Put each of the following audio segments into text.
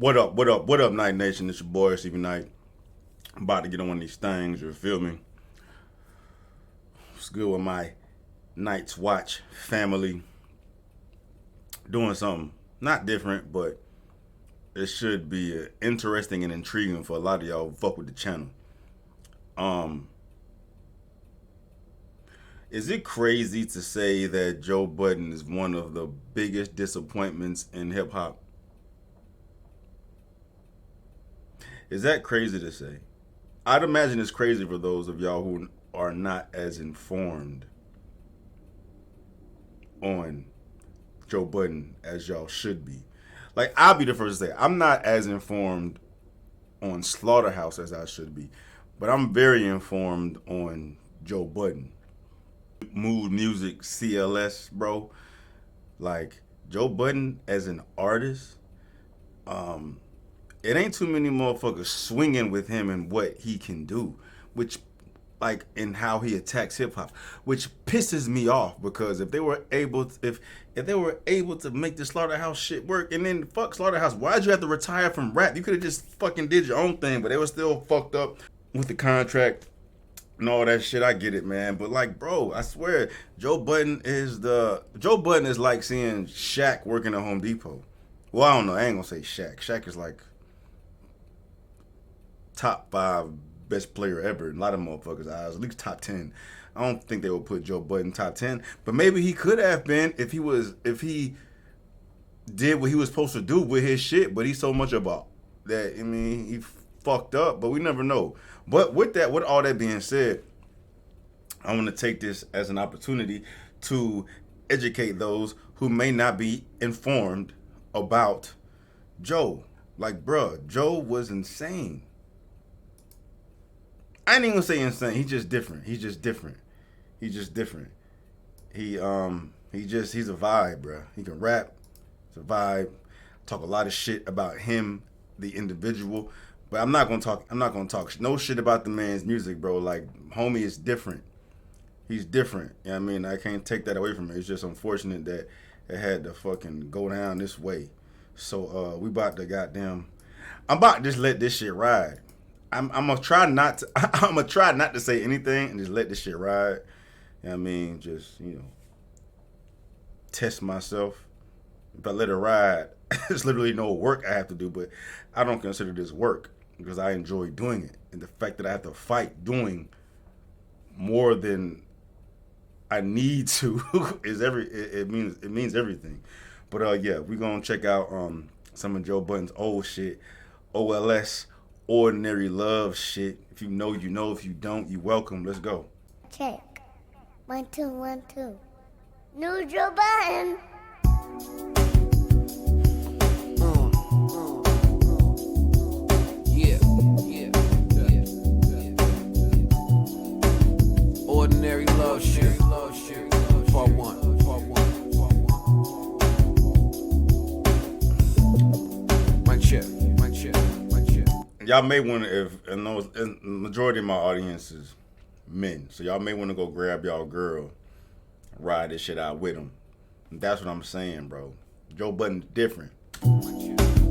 What up, what up, what up, Night Nation? It's your boy, Stevie Knight. I'm about to get on one of these things, you feel me? It's good with my Night's Watch family. Doing something not different, but it should be interesting and intriguing for a lot of y'all who fuck with the channel. Is it crazy to say that Joe Budden is one of the biggest disappointments in hip hop? Is that crazy to say? I'd imagine it's crazy for those of y'all who are not as informed on Joe Budden as y'all should be. Like, I'll be the first to say, I'm not as informed on Slaughterhouse as I should be, but I'm very informed on Joe Budden. Mood Music CLS, bro. Like, Joe Budden as an artist, it ain't too many motherfuckers swinging with him and what he can do, which, like, in how he attacks hip hop, which pisses me off, because if they were able to, if they were able to make the Slaughterhouse shit work, and then fuck Slaughterhouse, why'd you have to retire from rap? You could have just fucking did your own thing, but they were still fucked up with the contract and all that shit. I get it, man, but like, bro, I swear, Joe Budden is like seeing Shaq working at Home Depot. Well, I don't know, I ain't gonna say Shaq. Shaq is like top 5 best player ever in a lot of motherfuckers' eyes, at least top 10. I don't think they would put Joe Budden top 10, but maybe he could have been if he did what he was supposed to do with his shit. But he's so much about that. I mean, he fucked up, but we never know. But with all that being said, I want to take this as an opportunity to educate those who may not be informed about Joe. Like, bruh, Joe was insane. I ain't even gonna say insane. He's just different. He's different. He's a vibe, bro. He can rap. It's a vibe. Talk a lot of shit about him, the individual, but I'm not gonna talk no shit about the man's music, bro. Like, homie is different. He's different. You know what I mean? I can't take that away from him. It's just unfortunate that it had to fucking go down this way. So I'm about to just let this shit ride. I'm gonna try not to say anything and just let this shit ride. You know what I mean? Just, test myself. If I let it ride, there's literally no work I have to do, but I don't consider this work because I enjoy doing it. And the fact that I have to fight doing more than I need to it means everything. But yeah, we're gonna check out some of Joe Budden's old shit. OLS, Ordinary Love shit. If you know, you know. If you don't, you welcome. Let's go. Check. 1 2 1 2. New Joe Budden. Yeah. Ordinary Love shit. Part 1. My check. Y'all may want to, the majority of my audience is men, so y'all may want to go grab y'all girl, ride this shit out with them. That's what I'm saying, bro. Joe Budden's different.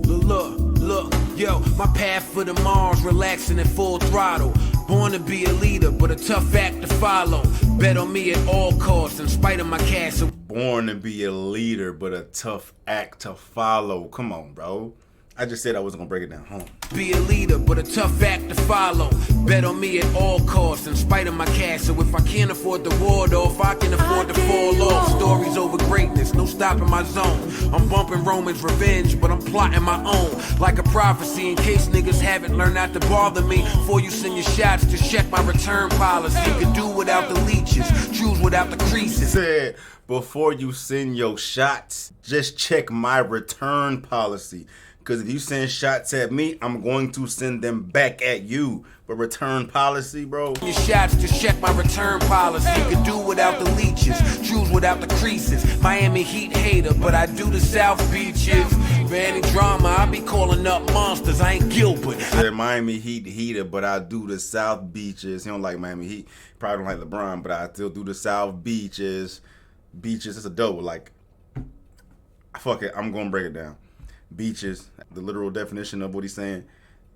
Look, yo, my path for the Mars, relaxing at full throttle. Born to be a leader, but a tough act to follow. Bet on me at all costs, in spite of my cash. Born to be a leader, but a tough act to follow. Come on, bro. I just said I wasn't gonna break it down. Home. Be a leader, but a tough act to follow. Bet on me at all costs, in spite of my cash. So if I can't afford the ward off, I can afford to fall off. Stories over greatness, no stopping my zone. I'm bumping Roman's revenge, but I'm plotting my own. Like a prophecy, in case niggas haven't learned not to bother me. Before you send your shots, just check my return policy. Can do without the leeches, choose without the creases. Said, before you send your shots, just check my return policy. Because if you send shots at me, I'm going to send them back at you. But return policy, bro. Your shots, just check my return policy. Can do without the leeches, choose without the creases. Miami Heat hater, but I do the South Beaches. For any drama, I be calling up monsters. I ain't Gilbert. Said Miami Heat heater, but I do the South Beaches. He don't like Miami Heat. Probably don't like LeBron, but I still do the South Beaches. Beaches, it's a double. Like, fuck it, I'm gonna break it down. beaches. The literal definition of what he's saying.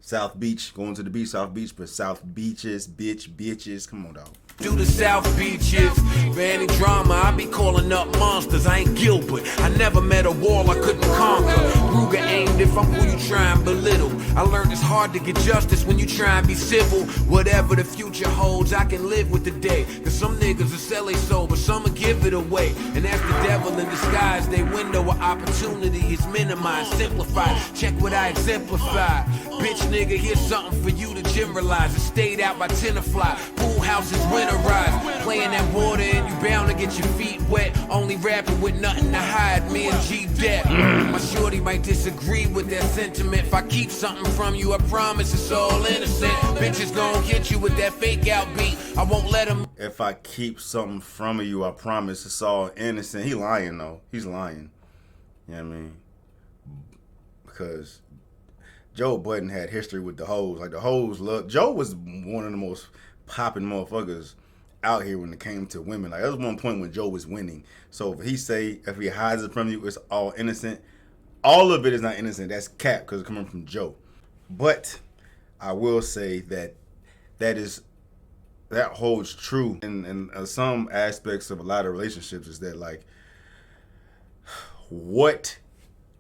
South Beach, going to the beach, South Beach, but South Beaches, bitches. Come on, dog. Do the South Beaches. For any drama, I be calling up monsters. I ain't Gilbert. I never met a wall I couldn't conquer. Ruger aimed if I'm who you try and belittle. I learned it's hard to get justice when you try and be civil. Whatever the future holds, I can live with the day. Cause some niggas will sell they soul, but some will give it away. And that's the devil in disguise. Their window of opportunity is minimized, simplified. Check what I exemplify. Bitch nigga, here's something for you to generalize. It stayed out by tenderfly. Pool houses winterized. Playing that water and you bound to get your feet wet. Only rapping with nothing to hide. Me and G-Dep. My shorty might disagree with that sentiment. If I keep something from you, I promise it's all innocent. Bitches gon' hit you with that fake out beat. I won't let them. If I keep something from you, I promise it's all innocent. He lying though. He's lying. You know what I mean? Because Joe Budden had history with the hoes. Like the hoes love. Joe was one of the most popping motherfuckers out here when it came to women. Like there was one point when Joe was winning. So if he hides it from you, it's all innocent. All of it is not innocent. That's cap because it's coming from Joe. But I will say that holds true in some aspects of a lot of relationships. Is that like what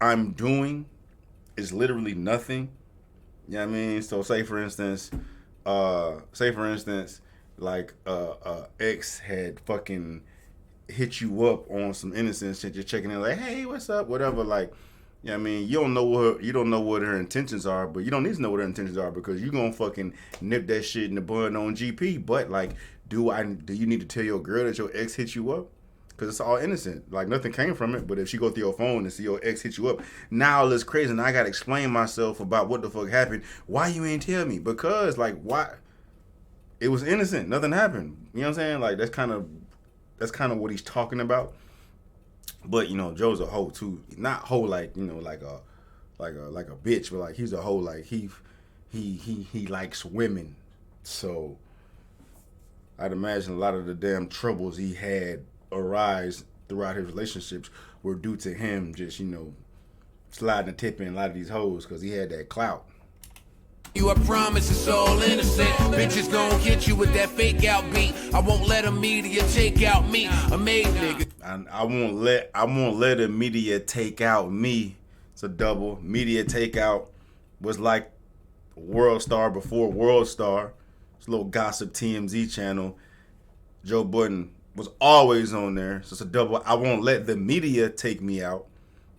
I'm doing is literally nothing. You know what I mean? So say for instance, like ex had fucking hit you up on some innocent shit. You're checking in like, hey, what's up? Whatever. Like, you know what I mean? You don't know what her intentions are, but you don't need to know what her intentions are because you gonna fucking nip that shit in the bud on GP. But like, do you need to tell your girl that your ex hit you up? Because it's all innocent. Like, nothing came from it. But if she go through your phone and see your ex hit you up, now it's crazy. And I got to explain myself about what the fuck happened. Why you ain't tell me? Because, like, why? It was innocent. Nothing happened. You know what I'm saying? Like, that's kind of what he's talking about. But, you know, Joe's a hoe, too. Not hoe like, you know, like a bitch. But, like, he's a hoe. Like, he likes women. So, I'd imagine a lot of the damn troubles he had arise throughout his relationships were due to him just, you know, sliding a tip in a lot of these hoes because he had that clout. You, I promise it's all innocent. Bitches gon' hit you with that fake out beat. I won't let the media take out me. A made nigga. I won't let the media take out me. It's a double. Media takeout was like World Star before World Star. It's a little gossip TMZ channel. Joe Budden was always on there. So it's a double. I won't let the media take me out,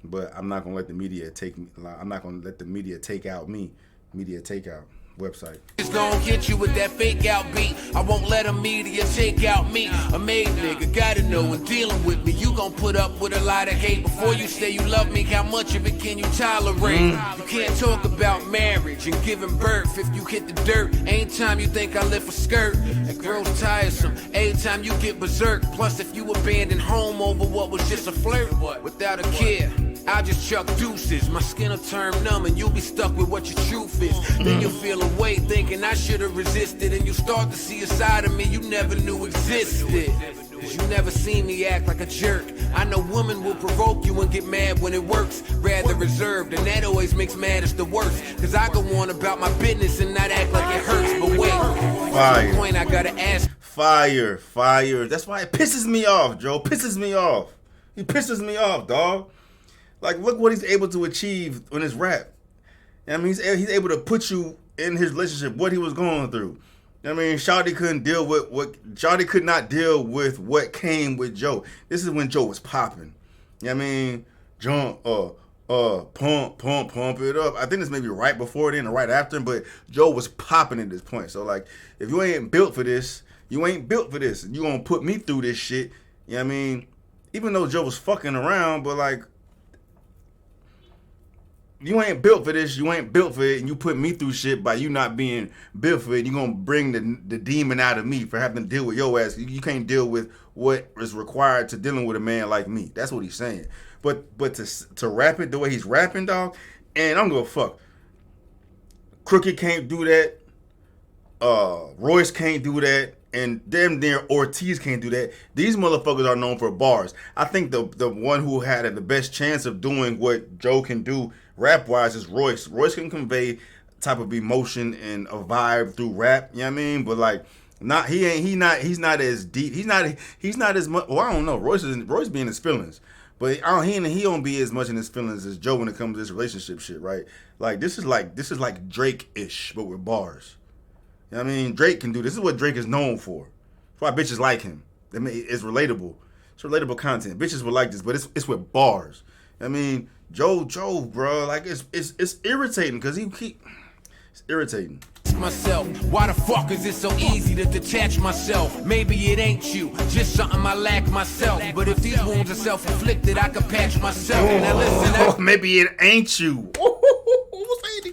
but I'm not gonna let the media take me. I'm not gonna let the media take out me. Media takeout website. It's gonna hit you with that fake out beat. I won't let the media take out me. A made nigga gotta know when dealing with me, you gon' put up with a lot of hate before you say you love me. How much of it can you tolerate? You can't talk about marriage and giving birth if you hit the dirt. Anytime you think I lift a skirt, that girl's tiresome. Anytime you get berserk. Plus if you abandon home over what was just a flirt without a care, I'll just chuck deuces. My skin'll turn numb and you'll be stuck with what your truth is. Then you'll feel away thinking I should've resisted, and you start to see a side of me you never knew existed. Cause you never seen me act like a jerk. I know women will provoke you and get mad when it works. Rather reserved, and that always makes matters the worst. Cause I go on about my business and not act like it hurts. But wait, Fire. Point I gotta ask. Fire. That's why it pisses me off, Joe. Pisses me off. He pisses me off, dog. Like, look what he's able to achieve in his rap. I mean, he's able to put you in his relationship, what he was going through. I mean, Shawty could not deal with what came with Joe. This is when Joe was popping. I mean, pump it up. I think this may be right before then or right after, but Joe was popping at this point. So, like, if you ain't built for this, you ain't built for this. You gonna put me through this shit. You know what I mean? Even though Joe was fucking around, but, like, you ain't built for this, you ain't built for it, and you put me through shit by you not being built for it. You're going to bring the demon out of me for having to deal with your ass. You can't deal with what is required to dealing with a man like me. That's what he's saying. But to rap it the way he's rapping, dog, and I'm going to fuck. Crooked can't do that. Royce can't do that. and damn near Ortiz can't do that. These motherfuckers are known for bars. I think the one who had the best chance of doing what Joe can do rap wise is Royce. Royce can convey type of emotion and a vibe through rap. You know what I mean? But like, he's not as deep. He's not as much. Well, I don't know. Royce be in his feelings, but he don't be as much in his feelings as Joe when it comes to this relationship shit, right? Like this is like Drake-ish, but with bars. You know what I mean? Drake can do this. This is what Drake is known for. That's why bitches like him. I mean, it's relatable. It's relatable content. Bitches would like this, but it's with bars. I mean, Joe, bro, like it's irritating because it's irritating. Myself, why the fuck is it so easy to detach myself? Maybe it ain't you, just something I lack myself. But if these wounds are self-inflicted, I can patch myself. Now listen, maybe it ain't you.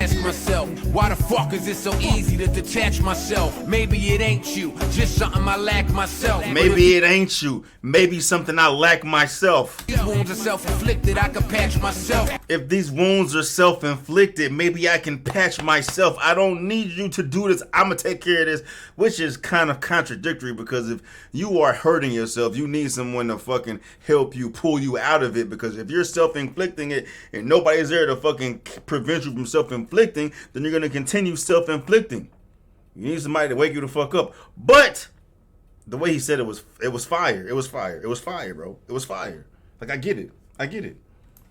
Ask myself, why the fuck is it so easy to detach myself? Maybe it ain't you, just something I lack myself. Maybe it ain't you, maybe something I lack myself. These wounds are self-inflicted, I can patch myself. If these wounds are self-inflicted, maybe I can patch myself. I don't need you to do this. I'm gonna take care of this, which is kind of contradictory because if you are hurting yourself, you need someone to fucking help you, pull you out of it, because if you're self-inflicting it and nobody's there to fucking prevent you from self-inflicting, then you're gonna continue self-inflicting. You need somebody to wake you the fuck up. But the way he said it was fire. It was fire, bro. It was fire. Like, I get it.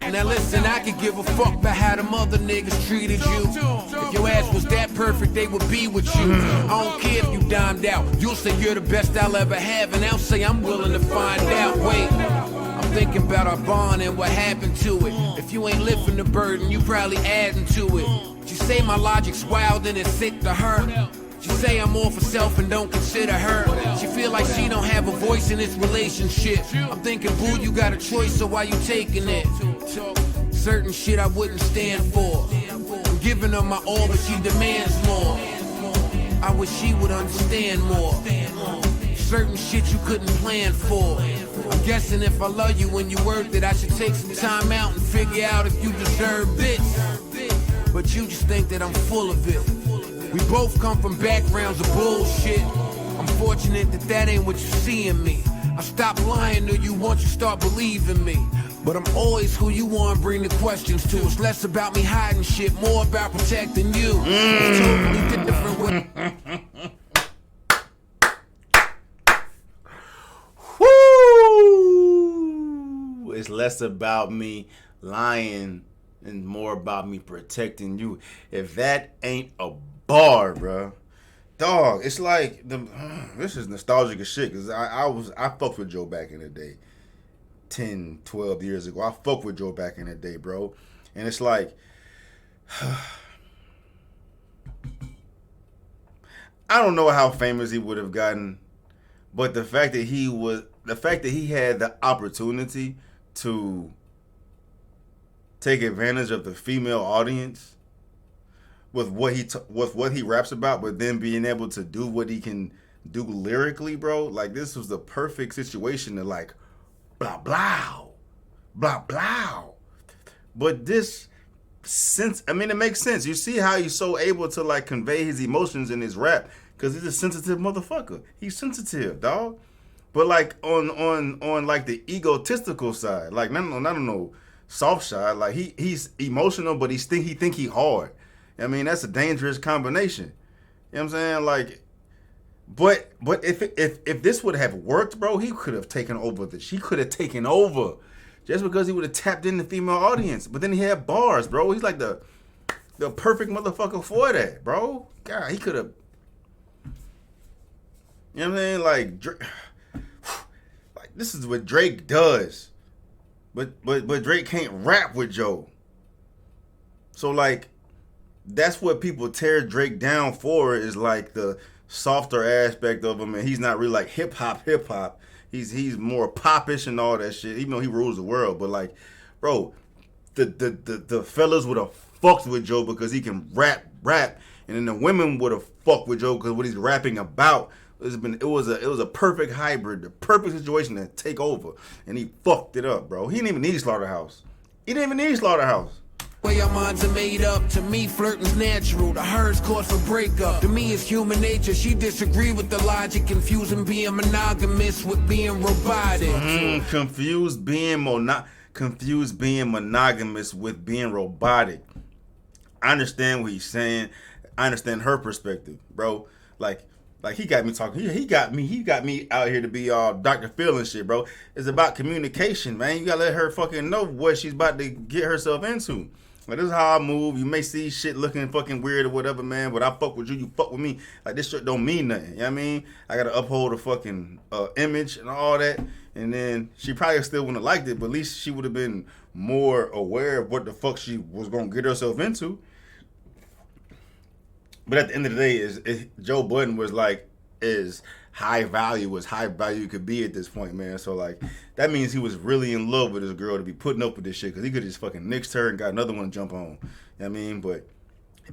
Now listen, I could give a fuck about how them other niggas treated you. If your ass was that perfect, they would be with you. I don't care if you dimed out. You'll say you're the best I'll ever have, and I'll say I'm willing to find out. Wait, I'm thinking about our bond and what happened to it. If you ain't lifting the burden, you probably adding to it. You say my logic's wild and it's sick to her. She say I'm all for self and don't consider her. She feel like she don't have a voice in this relationship. I'm thinking, boo, you got a choice, so why you taking it? Certain shit I wouldn't stand for. I'm giving her my all, but she demands more. I wish she would understand more. Certain shit you couldn't plan for. I'm guessing if I love you when you worth it, I should take some time out and figure out if you deserve this. But you just think that I'm full of it. We both come from backgrounds of bullshit. I'm fortunate that ain't what you see in me. I stop lying to you once you start believing me. But I'm always who you want to bring the questions to. It's less about me hiding shit, more about protecting you. It's totally different with... Woo! It's less about me lying and more about me protecting you. If that ain't a bar, bro, dog, it's like this is nostalgic as shit, because I fucked with Joe back in the day 10, 12 years ago. I fucked with Joe back in the day, bro, and it's like I don't know how famous he would have gotten, but the fact that he had the opportunity to take advantage of the female audience with what he raps about, but then being able to do what he can do lyrically, bro. Like, this was the perfect situation to like blah blah blah blah. But this sense, I mean, it makes sense. You see how he's so able to like convey his emotions in his rap, because he's a sensitive motherfucker. He's sensitive, dog. But like on like the egotistical side, like not on no soft side, like he's emotional, but he think he hard. I mean, that's a dangerous combination. You know what I'm saying? Like, but if this would have worked, bro, he could have taken over she could have taken over just because he would have tapped in the female audience. But then he had bars, bro. He's like the perfect motherfucker for that, bro. God, he could have. You know what I'm saying? Like this is what Drake does. But Drake can't rap with Joe. So like, that's what people tear Drake down for, is like the softer aspect of him, and he's not really like hip hop. He's more popish and all that shit, even though he rules the world. But like, bro, the fellas would have fucked with Joe because he can rap, and then the women would have fucked with Joe because what he's rapping about. It was a perfect hybrid, the perfect situation to take over, and he fucked it up, bro. He didn't even need Slaughterhouse. Way our minds are made up. To me, flirting's natural. To her's cause for breakup. To me, it's human nature. She disagree with the logic, confusing being monogamous with being robotic. Confused being monogamous with being robotic. I understand what he's saying. I understand her perspective, bro. Like he got me talking. He got me out here to be all Dr. Phil and shit, bro. It's about communication, man. You gotta let her fucking know what she's about to get herself into. Like, this is how I move. You may see shit looking fucking weird or whatever, man, but I fuck with you, you fuck with me. Like, this shit don't mean nothing. You know what I mean? I gotta uphold a fucking image and all that. And then she probably still wouldn't have liked it, but at least she would have been more aware of what the fuck she was gonna get herself into. But at the end of the day, Joe Budden was like as high value could be at this point, man. So like that means he was really in love with this girl to be putting up with this shit, because he could have just fucking nixed her and got another one to jump on. You know what I mean? But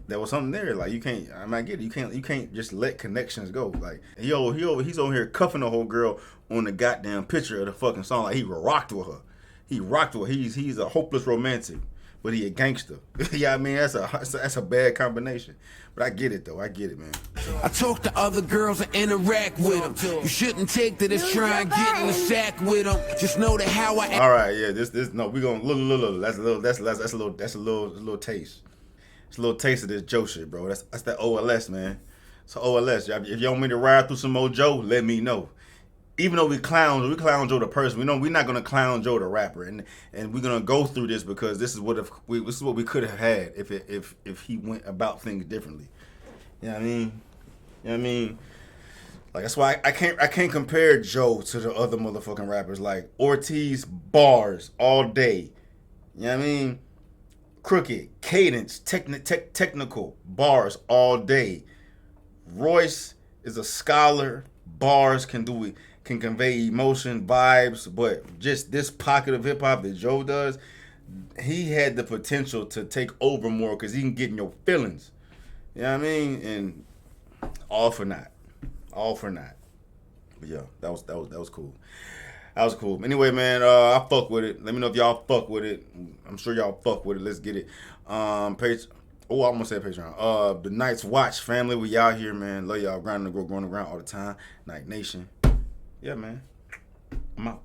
there was something there. Like, you can't. I might get it. You can't just let connections go. Like he's over here cuffing the whole girl on the goddamn picture of the fucking song. Like he rocked with her. He's a hopeless romantic, but he a gangster. Yeah, I mean, that's a bad combination. But I get it, though. I get it, man. I talk to other girls and interact with them. You shouldn't take to this, try and get in the sack with them. Just know that how I. All right, yeah. No, we gonna look. That's a little taste. It's a little taste of this Joe shit, bro. That's that OLS, man. So OLS. If you want me to ride through some more Joe, let me know. Even though we clown Joe the person, we're not gonna clown Joe the rapper, and we're gonna go through this because this is what we could have had if he went about things differently. You know what I mean? You know what I mean? Like, that's why I can't compare Joe to the other motherfucking rappers. Like Ortiz, bars all day. You know what I mean? Crooked, cadence, technical, bars all day. Royce is a scholar. Bars can convey emotion, vibes, but just this pocket of hip hop that Joe does, he had the potential to take over more because he can get in your feelings. You know what I mean? And all for not. But yeah, that was cool. That was cool. Anyway, man, I fuck with it. Let me know if y'all fuck with it. I'm sure y'all fuck with it. Let's get it. Page. Oh, I'm gonna say Patreon. The Night's Watch family, we out here, man. Love y'all, grinding the ground all the time. Night Nation. Yeah, man. I'm out.